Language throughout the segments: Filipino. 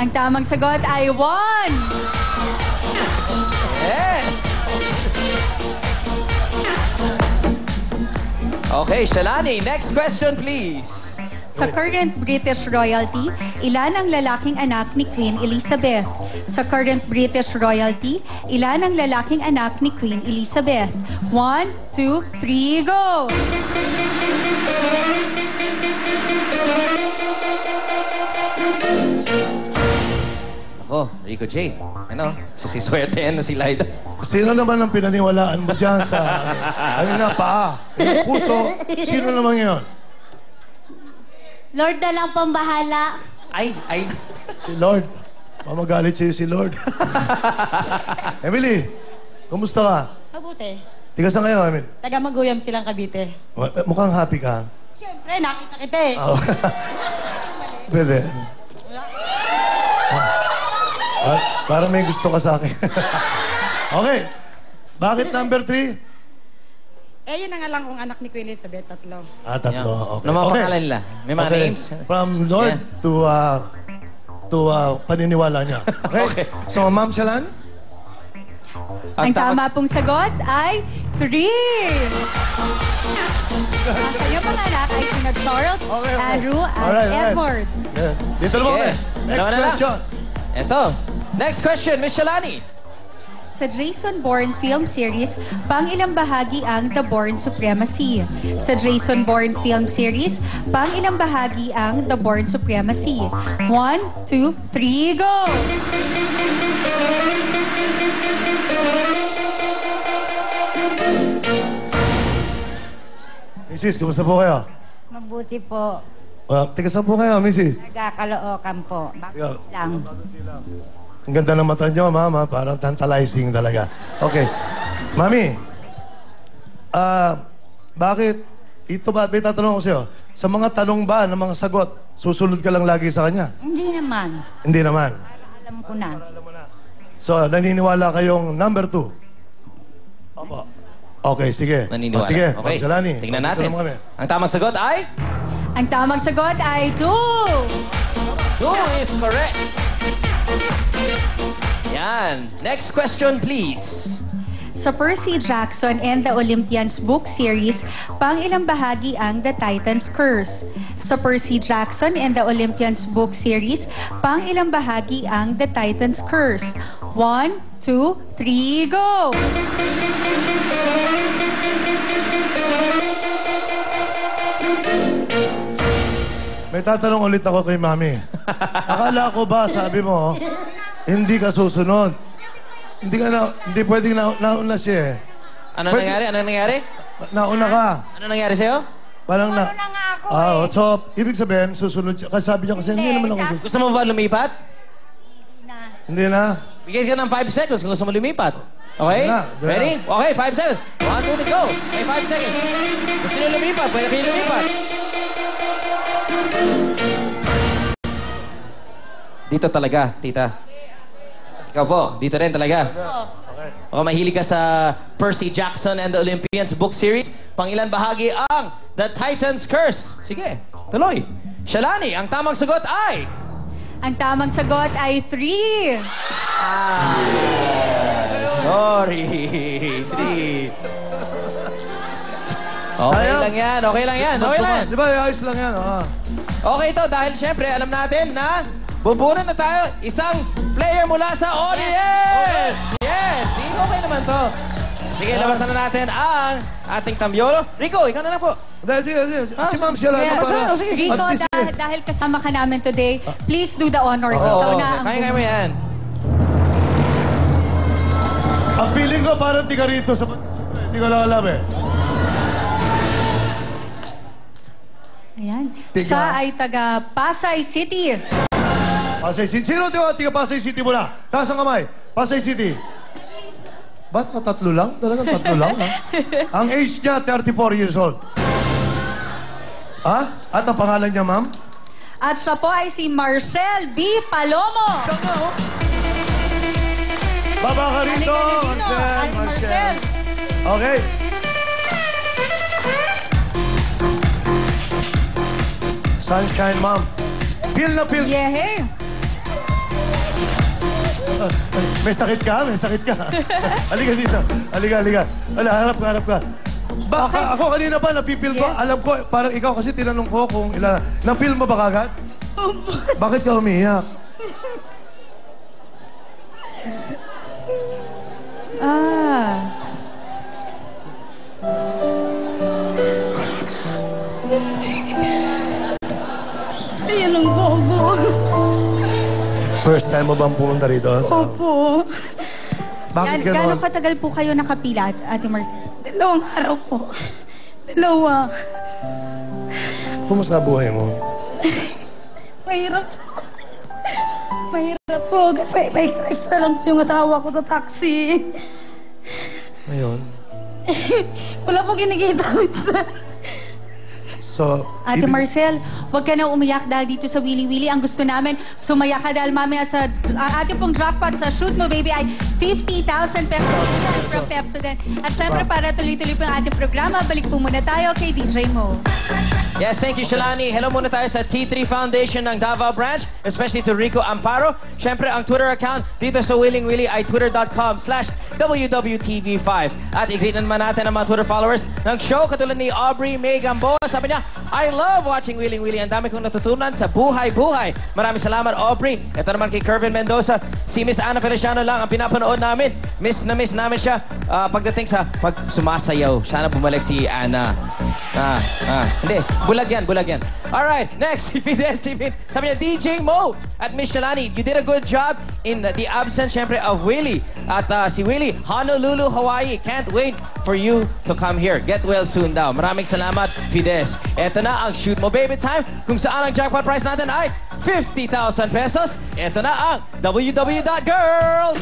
Ang tamang sagot ay 1. Yes! Okay, Shalani, next question please. Sa current British royalty, ilan ang lalaking anak ni Queen Elizabeth? Sa current British royalty, ilan ang lalaking anak ni Queen Elizabeth? 1, 2, 3, go! Ako, Rico J. Ano? Susiswerte yan na si Laida. Sino naman ang pinaniwalaan mo dyan sa, ano na, paa? Puso? Sino naman yun? Lord na lang pong bahala. Ay. Si Lord. Mamagalit sa'yo si Lord. Emily, kumusta ka? Mabuti. Tiga saan kayo, Emily? Taga Maguyam silang Cavite. Mukhang happy ka. Siyempre, nakita kita eh. Oh. Pwede. Parang may gusto ka sa akin. Okay. Bakit number 3? Eh, yun na nga lang kung anak ni Queen Elizabeth, 3. Tatlo. Okay. Ano mga pangalan nila? May mga names? From Lord to paniniwala niya. Okay. So, Ma'am Shalan? Ang tama pong sagot ay 3. Ang kanyang mga anak ay sina Charles, Andrew, at Edward. Yeah. Dito naman kami. Next question. Ito. Next question, Miss Shalani. Sa Jason Bourne film series, pang-ilang bahagi ang The Bourne Supremacy? Sa Jason Bourne film series, pang-ilang bahagi ang The Bourne Supremacy? 1, 2, 3, go! Mrs., kumusta po kayo? Mabuti po. Tiga saan po kayo, Mrs.? Nagkakalookan po. Bakit lang? Ang ganda ng mata niyo, Mama. Parang tantalizing talaga. Okay. Mami, bakit, ito ba, may tatanong ko sa'yo, sa mga tanong ba, ng mga sagot, susunod ka lang lagi sa kanya? Hindi naman. Hindi naman. Alam ko na. So, naniniwala kayong number 2? Opo. Okay, sige. Naniniwala. Sige, Okay. Ma'am Shalani. Tingnan natin. Naman kami. Ang tamang sagot ay? Ang tamang sagot ay 2. 2 is correct. Yan. Next question, please. Sa Percy Jackson and the Olympians book series, pang-ilang bahagi ang The Titan's Curse? Sa Percy Jackson and the Olympians book series, pang-ilang bahagi ang The Titan's Curse? 1, 2, 3, go! May tatanong ulit ako kay Mami. Akala ko ba, sabi mo, hindi ka susunod. Hindi pwedeng nauna siya eh. Ano nangyari? Ano nangyari? Nauna ka. Ano nangyari sa'yo? Parang Nauna nga ako So, ibig sabihin, susunod siya. Kasi sabi niya kasi, hindi naman ako susunod. Gusto mo ba lumipat? Hindi na. Bigyan ka ng 5 seconds kung gusto mo lumipat. Okay? Wala, wala. Ready? Okay, 5 seconds. 1, 2, 3, go. May 5 seconds. Gusto nyo lumipat? Pwede kayo lumipat. Dito talaga, tita. Ikaw po, dito rin talaga. O mahilig ka sa Percy Jackson and the Olympians book series, pang-ilan bahagi ang The Titan's Curse? Sige, tuloy. Shalani, ang tamang sagot ay? Ang tamang sagot ay 3. Sorry. 3. Okay Sayang. lang yan, okay lang yan, okay lang yan. Di ba, ayos lang yan. Okay ito, dahil syempre alam natin na bubunan na tayo isang player mula sa audience! Yes! Okay naman to. Sige, labasan na natin ang ating tambyolo. Rico, ikaw na lang po. Sige. Si Ma'am Shalani para... Rico, dahil kasama ka namin today, please do the honors. Ikaw na ang kaya mo yan. Ang feeling ko parang tiga rito sa... Hindi ko lang alam eh. Ayan. Tiga. Siya ay taga Pasay City. Pasay City. Sino tiga Pasay City mula? Taas ang kamay. Pasay City. Ba't tatlo lang? Talagang tatlo lang, ha? Ang age niya, 34 years old. Ha? At ang pangalan niya, ma'am? At siya po ay si Marcel B. Palomo. Siya nga, oh. Baba ka rito, Marcel. Marcel. Okay. Sunshine, ma'am. Feel na feel. Yeah. May sakit ka? May sakit ka? Halika dito. Halika. Wala, harap ka. Ako kanina ba, napipil ko? Yes. Alam ko, parang ikaw kasi tinanong ko kung ilan. Na-feel mo ba kagad? Bakit ka umiiyak? Saya ng gogo. First time mo bang pumunta rito? Opo. Bakit Gaano gano'n? katagal po kayo nakapila, Ate Marcel? 2 araw po. 2. Kumusta buhay mo? Mahirap. Mahirap po. Kasi extra lang po yung asawa ko sa taxi. Ngayon? Wala po kinikita minsan. So, Ate Marcel, huwag ka na umiyak dahil dito sa Willy Willy. Ang gusto namin, sumaya ka dahil mamaya sa ang ating pong jackpot sa Shoot Mo Baby ay 50,000 pesos from Pepsodent. At syempre, para tuloy-tuloy po ang ating programa, balik po muna tayo kay DJ Mo. Yes, thank you, Shalani. Hello muna tayo sa T3 Foundation ng Davao Branch, especially to Rico Amparo. Siyempre, ang Twitter account dito sa Willing Willy ay twitter.com/WWTV5. At i-greet naman natin ang mga Twitter followers ng show katulad ni Aubrey May Gamboa. Sabi niya, I love watching Willing Willy. Ang dami kong natutunan sa buhay-buhay. Maraming salamat, Aubrey. Ito naman kay Kervin Mendoza. Si Miss Ana Feliciano lang ang pinapanood namin. Miss namin siya pagdating sa pag sumasayaw. Sana bumalik si Ana. Hindi. Bulag yan. Alright, next, si Fidel Sipin. Sabi niya, DJ Mo at Miss Shalani, you did a good job in the absence, syempre, of Willie. At si Willie, Honolulu, Hawaii. Can't wait for you to come here. Get well soon daw. Maraming salamat, Fides. Ito na ang Shoot Mo Baby Time, kung saan ang jackpot prize natin ay 50,000 pesos. Ito na ang WW.Girls!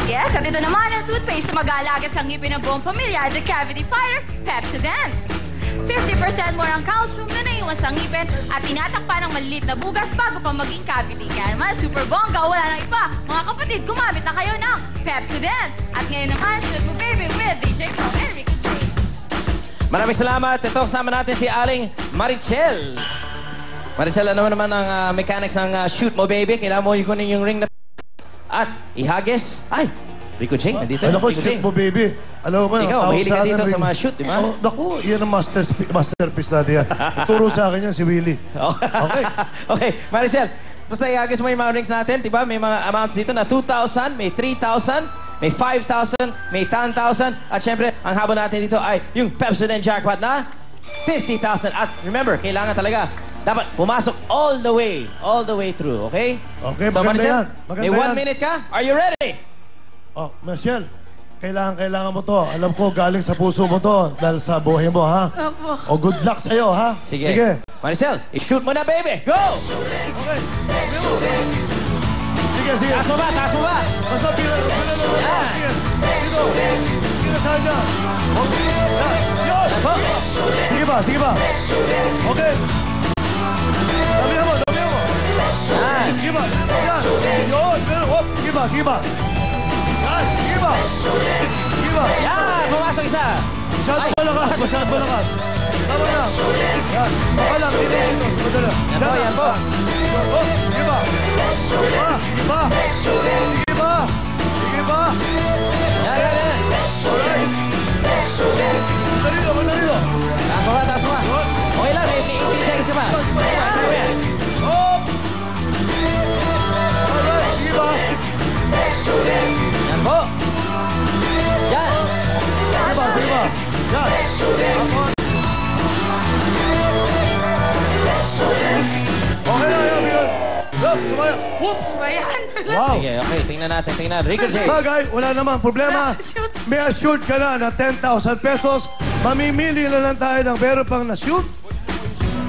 Yes, at ito naman ang toothpaste sa mag-aalaga sa ngipin ng buong pamilya, The Cavity Fighter, Pepsodent. 50% more ang calcium na naiwan sa ngipin at tinatakpan ng maliliit na bugas bago pa maging cavity. Kaya naman, super bongga, wala nang iba. Mga kapatid, gumamit na kayo ng Pepsodent. At ngayon naman, Shoot Mo Baby with DJ Pro and Ricky J. Maraming salamat. Ito, kasama natin si Aling Marichel. Marichel, ano naman ang mechanics ng Shoot Mo Baby? Kailangan mo ikunin yung ring na at ihagis. Ay, Rico J, nandito. Alam ko, Rico shoot J. mo, baby. Alam mo ba, Ikaw, tawag mahilig ka akin, dito sa Rico. mga shoot, di ba? Oh, naku, yan ang masterpiece natin yan. Turo sa akin yan, si Willie. Okay. Okay, Maricel, basta ihagis mo yung mga rings natin, di ba? May mga amounts dito na 2,000, may 3,000, may 5,000, may 10,000, at syempre, ang habol natin dito ay yung Pepsodent Jackpot na 50,000. At remember, kailangan talaga dapat pumasok all the way through, okay? Okay, so, maganda Maricel, yan. Maganda may 1 yan. minute ka? Are you ready? Oh, Marcel, kailangan mo to. Alam ko, galing sa puso mo to dahil sa buhay mo, ha? Opo. O good luck sa'yo, ha? Sige. Maricel, i-shoot mo na, baby. Go! Okay. Sige. Taas mo ba? Basta pila Yan. Sige. Dito. Sige, saan niya? Yun! Ako. Sige ba? Okay. Damihan mo. Yan. Sige ba? Yan. Yun. Hop. Sige ba? Yan. Sige ba? Yan! Pumasok isa! Masyadong malakas. Tama na. Yan. Okay lang. Dito. Sumadala. Yan po. Oh, sige ba? Sige ba? Yan. Alright. Madali. Taas mo ba? Okay lang, may 18 seconds pa. Yan. Hop! Alright, sige ba? Yan po. Yan. Sige ba? Yan. Okay na, yan. Yup, sumaya. Whoops! Ayan. Wow! Sige, okay. Tingnan natin. Rico J. Bagay, wala naman problema. Na-shoot. May assured ka na na 10,000 pesos. Mamimili na lang tayo ng meron pang na-shoot.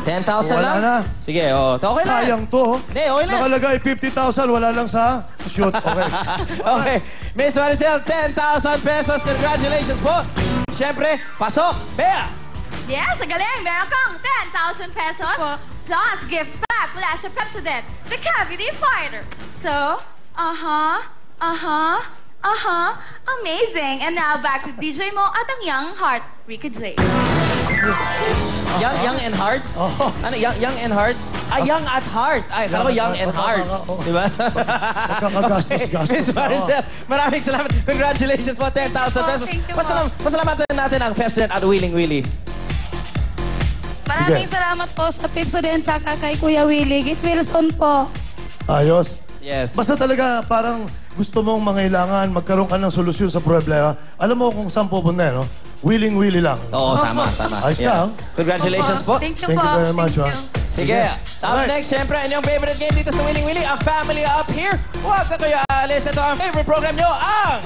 10,000 Wala lang? na. Sige, okay lang. Sayang to. Hindi, okay lang. Nakalagay 50,000, wala lang sa shoot. Okay. Okay. Miss Maricel, 10,000 pesos. Congratulations po. syempre, pasok, Bea! Yes, ang galing. Meron kang 10,000 pesos plus gift pack mula sa Pepsodent, the Cavity Fighter. So, amazing. And now back to DJ Mo at ang Young Heart, Rika J. Young and hard? Oh. Ano, young and hard? Young at heart. Ay, kala ko young and hard. Diba? Magkakagastos-gastos. Miss Maricel, maraming salamat. Congratulations po, 10,000 pesos. thank you po. Pasalamatan natin ang Pepsodent at Willing Willy. Maraming salamat po sa Pepsodent tsaka kay Kuya Willie. Git Wilson po. Ayos. Yes. Basta talaga parang gusto mong mangailangan, magkaroon ka ng solusyon sa problema. Alam mo kung saan pupunta, no? Willing lang. Oo, tama. Ayos ka, oh. Congratulations po. Thank you Thank po. you very much, Thank ha? you. Sige. Up Alright. next, syempre, inyong favorite game dito sa Willing Willy, ang Family Up Here. Huwag na kayo alis. Ito ang favorite program nyo, ang